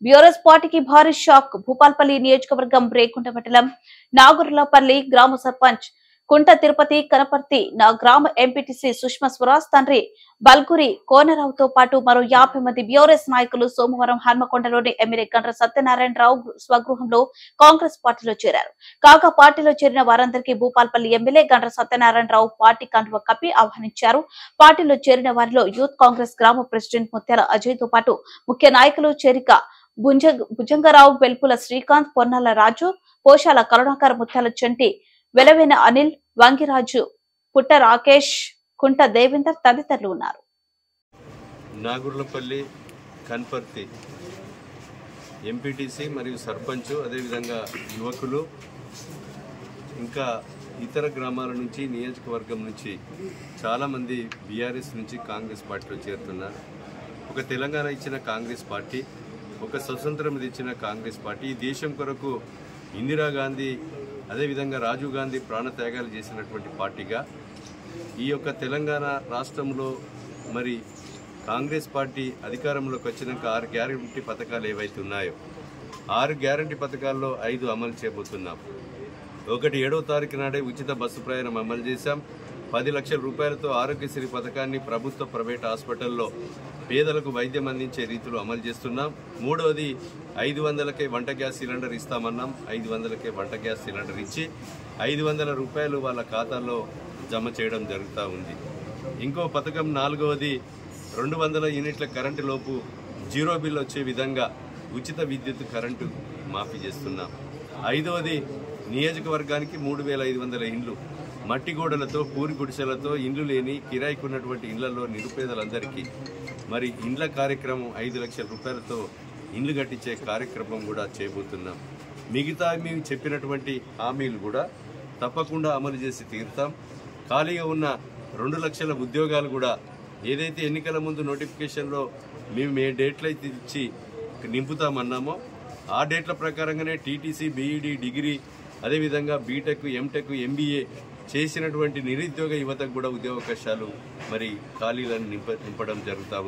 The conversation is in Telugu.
బీఆర్ఎస్ పార్టీకి భారీ షాక్. భూపాల్పల్లి నియోజకవర్గం రేకుంట మండలం నాగుర్లపల్లి గ్రామ సర్పంచ్ కుంట తిరుపతి కనపర్తి గ్రామ ఎంపీటీసీ సుష్మా స్వరాజ్ తండ్రి బల్గురి కోనరావుతో పాటు మరో 50 మంది బీఆర్ఎస్ నాయకులు సోమవారం హన్మకొండలోని ఎమ్మెల్యే గండ్ర సత్యనారాయణరావు స్వగృహంలో కాంగ్రెస్ పార్టీలో చేరారు. కాగా పార్టీలో చేరిన వారందరికీ భూపాల్పల్లి ఎమ్మెల్యే గండ్ర సత్యనారాయణరావు పార్టీ కండువా కప్పి ఆహ్వానించారు. పార్టీలో చేరిన వారిలో యూత్ కాంగ్రెస్ గ్రామ ప్రెసిడెంట్ ముత్యాల అజయ్ తో పాటు ముఖ్య నాయకులు చేరిక భుజంగరావు, వెల్పుల శ్రీకాంత్, పొన్నాల రాజు, పోషాల కరుణాకర్, ముత్యాల చంటి, వెలవేన అనిల్, వంగిరాజు, పుట్ట రాకేష్, కుంట దేవేందర్ తదితరులు ఉన్నారు. నాగుర్లపల్లి కన్పర్తి ఎంపీటీసీ మరియు సర్పంచ్, అదేవిధంగా యువకులు, ఇంకా ఇతర గ్రామాల నుంచి, నియోజకవర్గం నుంచి చాలామంది బీఆర్ఎస్ నుంచి కాంగ్రెస్ పార్టీలో చేరుతున్నారు. ఒక తెలంగాణ ఇచ్చిన కాంగ్రెస్ పార్టీ, ఒక స్వతంత్రం ఇచ్చిన కాంగ్రెస్ పార్టీ, ఈ దేశం కొరకు ఇందిరాగాంధీ, అదేవిధంగా రాజీవ్ గాంధీ ప్రాణత్యాగాలు చేసినటువంటి పార్టీగా ఈ యొక్క తెలంగాణ రాష్ట్రంలో మరి కాంగ్రెస్ పార్టీ అధికారంలోకి వచ్చినాక 6 గ్యారంటీ పథకాలు ఏవైతే ఉన్నాయో 6 గ్యారంటీ పథకాల్లో 5 అమలు చేయబోతున్నాం. ఒకటి 7వ తారీఖు నాడే ఉచిత బస్సు ప్రయాణం అమలు చేశాం. 10 లక్షల రూపాయలతో ఆరోగ్యశ్రీ పథకాన్ని ప్రభుత్వ ప్రైవేట్ హాస్పిటల్లో పేదలకు వైద్యం అందించే రీతిలో అమలు చేస్తున్నాం. మూడవది 500కే వంట గ్యాస్ సిలిండర్ ఇస్తామన్నాం. 500కే వంట గ్యాస్ సిలిండర్ ఇచ్చి 500 రూపాయలు వాళ్ళ ఖాతాల్లో జమ చేయడం జరుగుతూ ఉంది. ఇంకో పథకం 4వది 200 యూనిట్ల కరెంటు లోపు జీరో బిల్ వచ్చే విధంగా ఉచిత విద్యుత్ కరెంటు మాఫీ చేస్తున్నాం. 5వది నియోజకవర్గానికి 3500 ఇండ్లు మట్టి గోడలతో, పూరి గుడిసెలతో, ఇండ్లు లేని కిరాయికున్నటువంటి ఇళ్లలో నిరుపేదలందరికీ మరి ఇండ్ల కార్యక్రమం 5 లక్షల రూపాయలతో ఇండ్లు కట్టించే కార్యక్రమం కూడా చేయబోతున్నాం. మిగతా మేము చెప్పినటువంటి హామీలు కూడా తప్పకుండా అమలు చేసి తీరుతాం. ఖాళీగా ఉన్న 2 లక్షల ఉద్యోగాలు కూడా ఏదైతే ఎన్నికల ముందు నోటిఫికేషన్లో మేము ఏ డేట్లు అయితే ఇచ్చి నింపుతామన్నామో ఆ డేట్ల ప్రకారంగానే టీటీసీ, బీఈడీ, డిగ్రీ, అదేవిధంగా బీటెక్, ఎంటెక్, ఎంబీఏ చేసినటువంటి నిరుద్యోగ యువతకు కూడా ఉద్యోగావకాశాలు మరి ఖాళీలను నింపడం జరుగుతూ ఉంది.